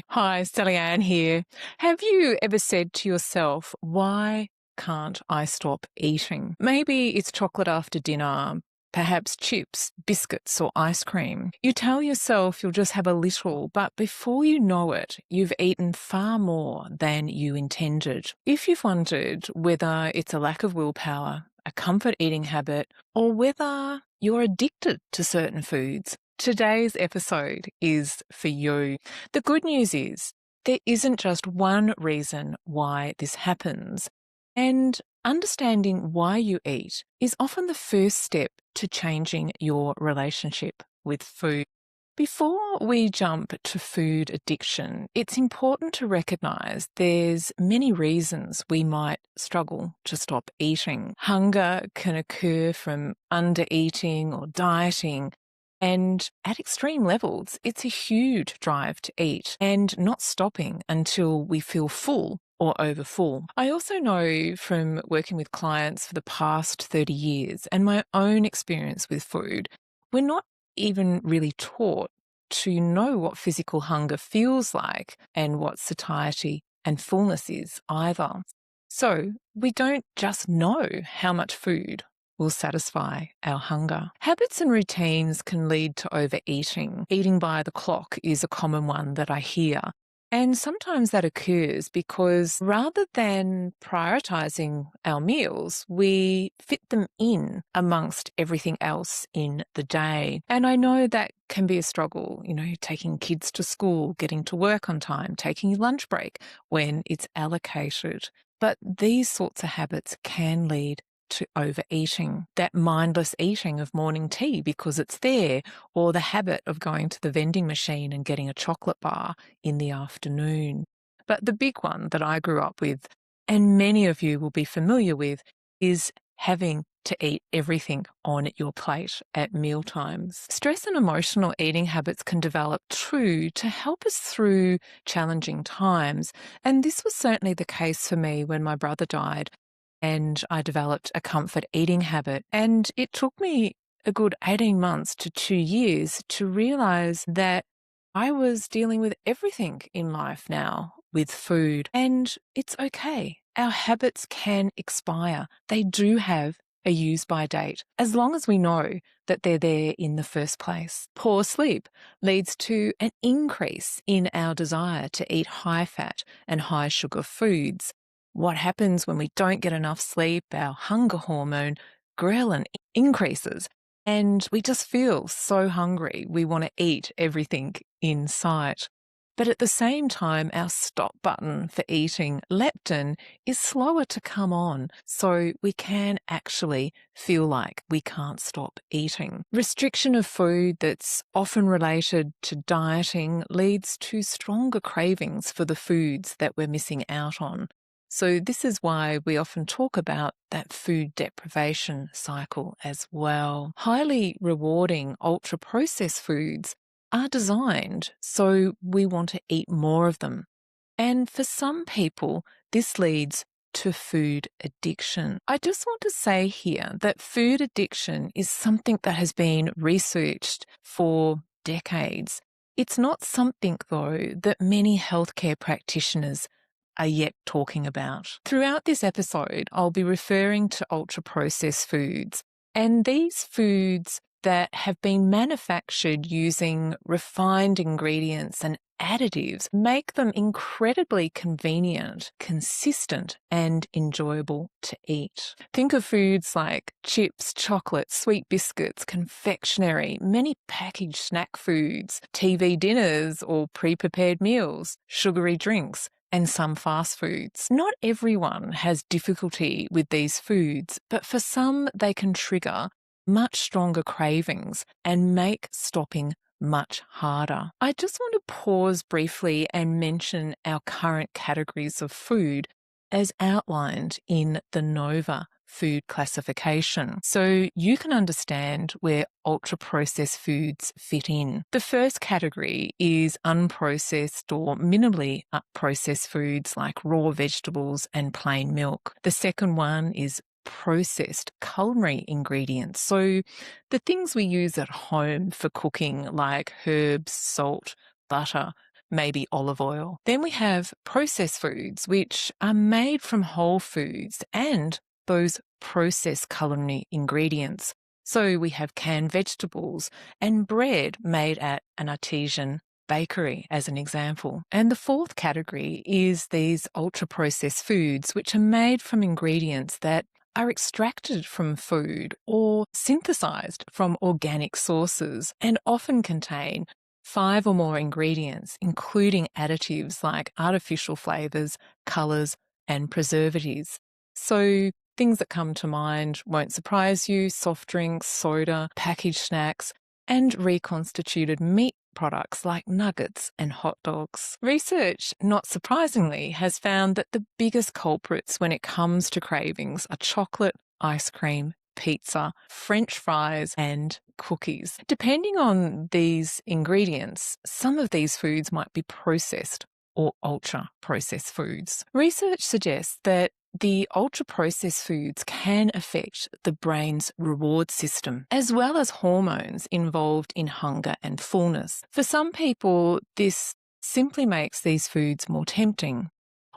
Hi, Sally Ann here. Have you ever said to yourself, why can't I stop eating? Maybe it's chocolate after dinner, perhaps chips, biscuits, or ice cream. You tell yourself you'll just have a little, but before you know it, you've eaten far more than you intended. If you've wondered whether it's a lack of willpower, a comfort eating habit, or whether you're addicted to certain foods, today's episode is for you. The good news is there isn't just one reason why this happens, and understanding why you eat is often the first step to changing your relationship with food. Before we jump to food addiction, it's important to recognise there's many reasons we might struggle to stop eating. Hunger can occur from undereating or dieting, and at extreme levels, it's a huge drive to eat and not stopping until we feel full or overfull. I also know from working with clients for the past 30 years and my own experience with food, we're not even really taught to know what physical hunger feels like and what satiety and fullness is either. So we don't just know how much food will satisfy our hunger. Habits and routines can lead to overeating. Eating by the clock is a common one that I hear. And sometimes that occurs because rather than prioritising our meals, we fit them in amongst everything else in the day. And I know that can be a struggle, taking kids to school, getting to work on time, taking your lunch break when it's allocated. But these sorts of habits can lead to overeating, that mindless eating of morning tea because it's there, or the habit of going to the vending machine and getting a chocolate bar in the afternoon. But the big one that I grew up with, and many of you will be familiar with, is having to eat everything on your plate at meal times. Stress and emotional eating habits can develop too to help us through challenging times. And this was certainly the case for me when my brother died and I developed a comfort eating habit. And it took me a good 18 months to 2 years to realize that I was dealing with everything in life now with food. And it's okay. Our habits can expire. They do have a use-by date, as long as we know that they're there in the first place. Poor sleep leads to an increase in our desire to eat high-fat and high-sugar foods. What happens when we don't get enough sleep? Our hunger hormone, ghrelin, increases, and we just feel so hungry we want to eat everything in sight. But at the same time, our stop button for eating, leptin, is slower to come on, so we can actually feel like we can't stop eating. Restriction of food that's often related to dieting leads to stronger cravings for the foods that we're missing out on. So this is why we often talk about that food deprivation cycle as well. Highly rewarding ultra-processed foods are designed so we want to eat more of them. And for some people, this leads to food addiction. I just want to say here that food addiction is something that has been researched for decades. It's not something, though, that many healthcare practitioners are yet talking about. Throughout this episode, I'll be referring to ultra-processed foods, and these foods that have been manufactured using refined ingredients and additives make them incredibly convenient, consistent, and enjoyable to eat. Think of foods like chips, chocolate, sweet biscuits, confectionery, many packaged snack foods, TV dinners or pre-prepared meals, sugary drinks, and some fast foods. Not everyone has difficulty with these foods, but for some they can trigger much stronger cravings and make stopping much harder. I just want to pause briefly and mention our current categories of food as outlined in the NOVA food classification, so you can understand where ultra-processed foods fit in. The first category is unprocessed or minimally processed foods like raw vegetables and plain milk. The second one is processed culinary ingredients, so the things we use at home for cooking like herbs, salt, butter, maybe olive oil. Then we have processed foods, which are made from whole foods and those processed culinary ingredients. So we have canned vegetables and bread made at an artisan bakery, as an example. And the fourth category is these ultra-processed foods, which are made from ingredients that are extracted from food or synthesized from organic sources and often contain 5 or more ingredients, including additives like artificial flavors, colors, and preservatives. So things that come to mind won't surprise you: soft drinks, soda, packaged snacks, and reconstituted meat products like nuggets and hot dogs. Research, not surprisingly, has found that the biggest culprits when it comes to cravings are chocolate, ice cream, pizza, French fries, and cookies. Depending on these ingredients, some of these foods might be processed or ultra-processed foods. Research suggests that the ultra-processed foods can affect the brain's reward system, as well as hormones involved in hunger and fullness. For some people, this simply makes these foods more tempting,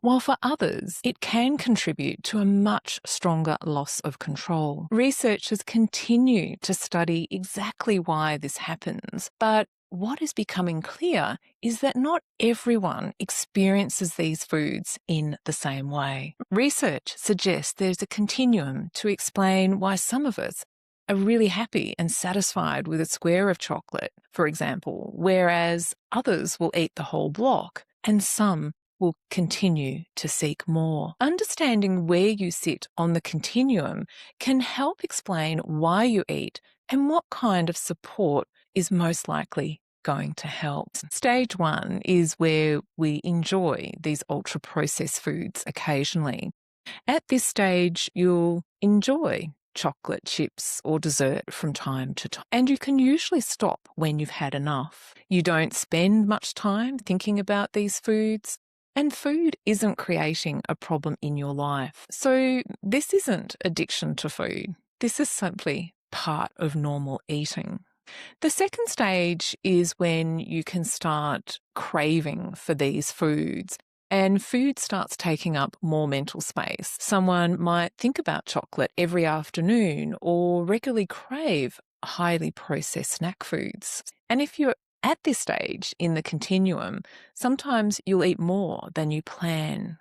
while for others, it can contribute to a much stronger loss of control. Researchers continue to study exactly why this happens, but what is becoming clear is that not everyone experiences these foods in the same way. Research suggests there's a continuum to explain why some of us are really happy and satisfied with a square of chocolate, for example, whereas others will eat the whole block, and some will continue to seek more. Understanding where you sit on the continuum can help explain why you eat and what kind of support is most likely going to help. Stage 1 is where we enjoy these ultra-processed foods occasionally. At this stage, you'll enjoy chocolate, chips, or dessert from time to time, and you can usually stop when you've had enough. You don't spend much time thinking about these foods, and food isn't creating a problem in your life. So this isn't addiction to food. This is simply part of normal eating. The second stage is when you can start craving for these foods, and food starts taking up more mental space. Someone might think about chocolate every afternoon or regularly crave highly processed snack foods. And if you're at this stage in the continuum, sometimes you'll eat more than you plan.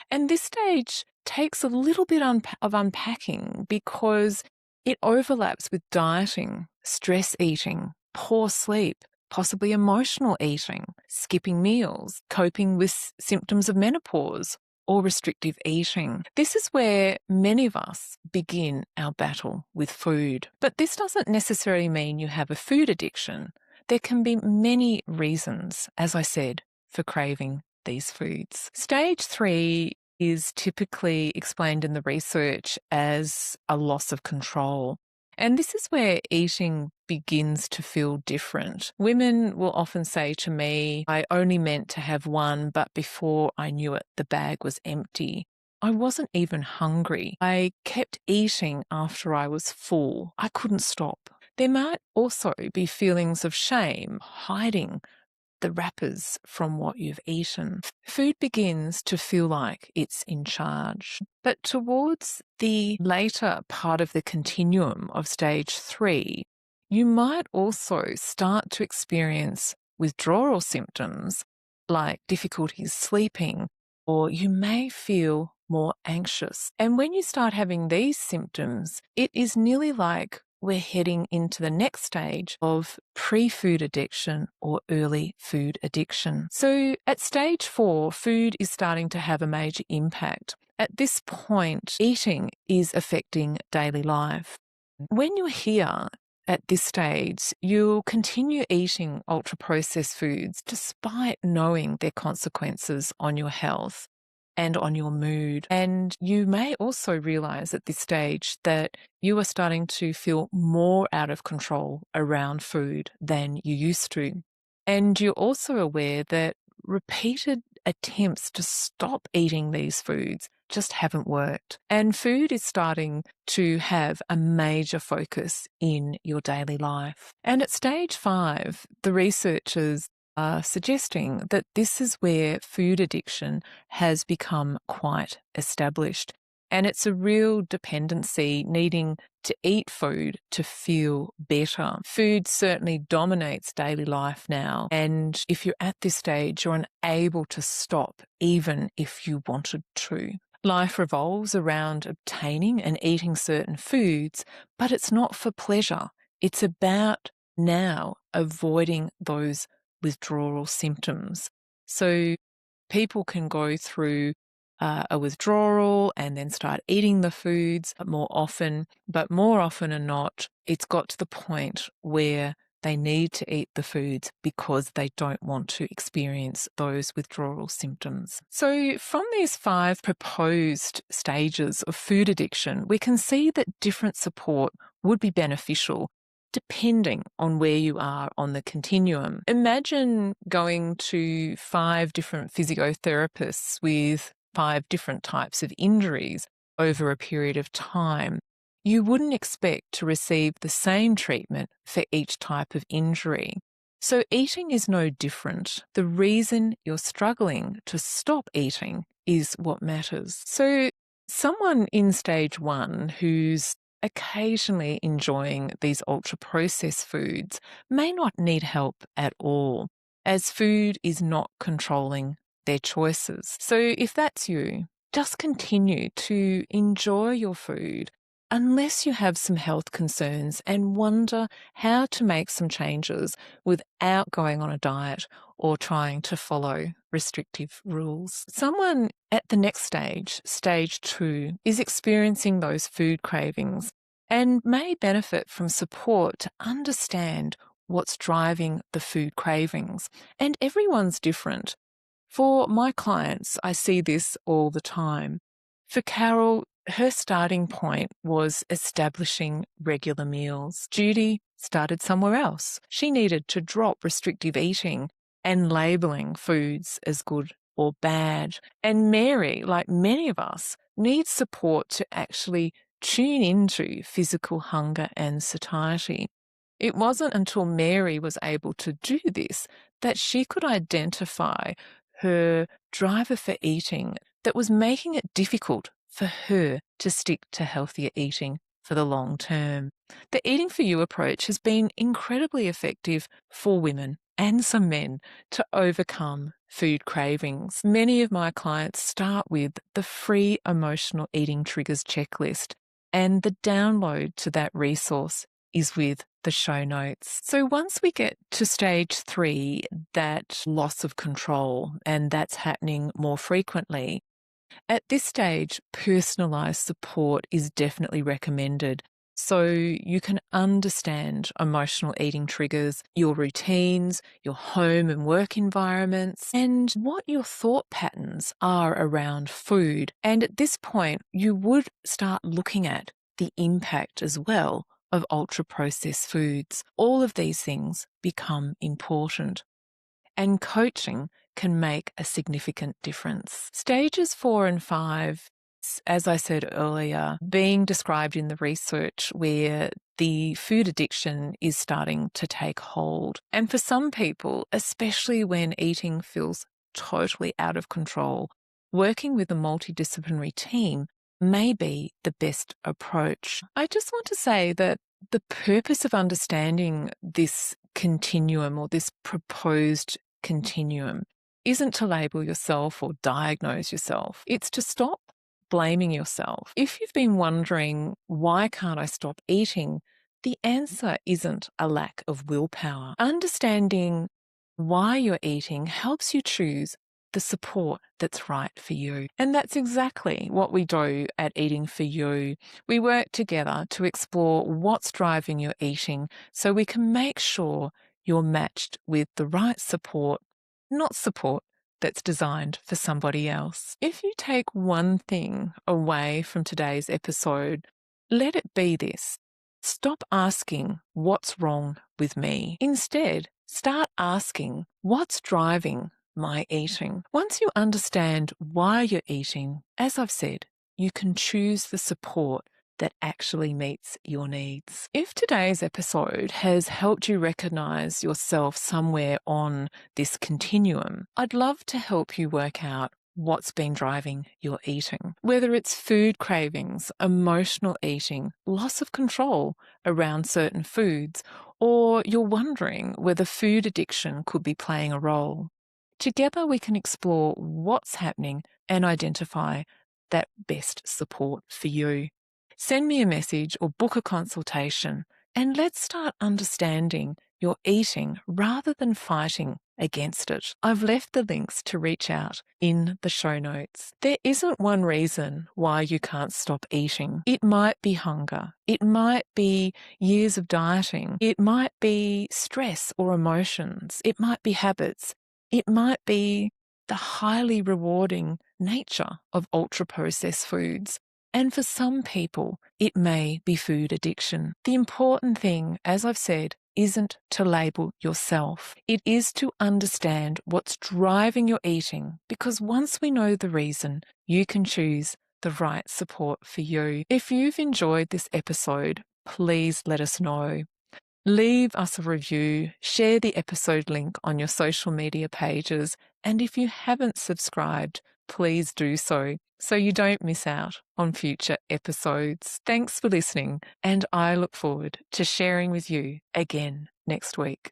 And this stage takes a little bit of unpacking because it overlaps with dieting, stress eating, poor sleep, possibly emotional eating, skipping meals, coping with symptoms of menopause, or restrictive eating. This is where many of us begin our battle with food. But this doesn't necessarily mean you have a food addiction. There can be many reasons, as I said, for craving these foods. Stage 3 is typically explained in the research as a loss of control. And this is where eating begins to feel different. Women will often say to me, I only meant to have one, but before I knew it, the bag was empty. I wasn't even hungry. I kept eating after I was full. I couldn't stop. There might also be feelings of shame, hiding the wrappers from what you've eaten. Food begins to feel like it's in charge. But towards the later part of the continuum of stage 3, you might also start to experience withdrawal symptoms like difficulties sleeping, or you may feel more anxious. And when you start having these symptoms, it is nearly like we're heading into the next stage of pre-food addiction or early food addiction. So at stage 4, food is starting to have a major impact. At this point, eating is affecting daily life. When you're here at this stage, you'll continue eating ultra-processed foods despite knowing their consequences on your health and on your mood. And you may also realize at this stage that you are starting to feel more out of control around food than you used to. And you're also aware that repeated attempts to stop eating these foods just haven't worked. And food is starting to have a major focus in your daily life. And at stage 5, the researchers are suggesting that this is where food addiction has become quite established. And it's a real dependency needing to eat food to feel better. Food certainly dominates daily life now. And if you're at this stage, you're unable to stop even if you wanted to. Life revolves around obtaining and eating certain foods, but it's not for pleasure. It's about now avoiding those withdrawal symptoms. So people can go through a withdrawal and then start eating the foods more often, but more often than not, it's got to the point where they need to eat the foods because they don't want to experience those withdrawal symptoms. So from these 5 proposed stages of food addiction, we can see that different support would be beneficial depending on where you are on the continuum. Imagine going to 5 different physiotherapists with 5 different types of injuries over a period of time. You wouldn't expect to receive the same treatment for each type of injury. So eating is no different. The reason you're struggling to stop eating is what matters. So someone in stage 1 who's occasionally enjoying these ultra-processed foods may not need help at all, as food is not controlling their choices. So if that's you, just continue to enjoy your food unless you have some health concerns and wonder how to make some changes without going on a diet or trying to follow restrictive rules. Someone at the next stage, stage 2, is experiencing those food cravings and may benefit from support to understand what's driving the food cravings. And everyone's different. For my clients, I see this all the time. For Carol, her starting point was establishing regular meals. Judy started somewhere else. She needed to drop restrictive eating and labelling foods as good or bad. And Mary, like many of us, needs support to actually tune into physical hunger and satiety. It wasn't until Mary was able to do this that she could identify her driver for eating that was making it difficult for her to stick to healthier eating for the long term. The Eating for You approach has been incredibly effective for women and some men to overcome food cravings. Many of my clients start with the free emotional eating triggers checklist, and the download to that resource is with the show notes. So once we get to stage 3, that loss of control, and that's happening more frequently, at this stage, personalised support is definitely recommended. So you can understand emotional eating triggers, your routines, your home and work environments, and what your thought patterns are around food. And at this point, you would start looking at the impact as well of ultra-processed foods. All of these things become important. And coaching can make a significant difference. Stages 4 and 5, as I said earlier, being described in the research where the food addiction is starting to take hold. And for some people, especially when eating feels totally out of control, working with a multidisciplinary team may be the best approach. I just want to say that the purpose of understanding this continuum or this proposed continuum isn't to label yourself or diagnose yourself. It's to stop blaming yourself. If you've been wondering, why can't I stop eating? The answer isn't a lack of willpower. Understanding why you're eating helps you choose the support that's right for you. And that's exactly what we do at Eating for You. We work together to explore what's driving your eating so we can make sure you're matched with the right support, not support that's designed for somebody else. If you take one thing away from today's episode, let it be this. Stop asking, what's wrong with me? Instead, start asking, what's driving my eating? Once you understand why you're eating, as I've said, you can choose the support that actually meets your needs. If today's episode has helped you recognize yourself somewhere on this continuum, I'd love to help you work out what's been driving your eating. Whether it's food cravings, emotional eating, loss of control around certain foods, or you're wondering whether food addiction could be playing a role. Together we can explore what's happening and identify that best support for you. Send me a message or book a consultation, and let's start understanding your eating rather than fighting against it. I've left the links to reach out in the show notes. There isn't one reason why you can't stop eating. It might be hunger. It might be years of dieting. It might be stress or emotions. It might be habits. It might be the highly rewarding nature of ultra-processed foods. And for some people, it may be food addiction. The important thing, as I've said, isn't to label yourself. It is to understand what's driving your eating, because once we know the reason, you can choose the right support for you. If you've enjoyed this episode, please let us know. Leave us a review, share the episode link on your social media pages, and if you haven't subscribed, please do so you don't miss out on future episodes. Thanks for listening, and I look forward to sharing with you again next week.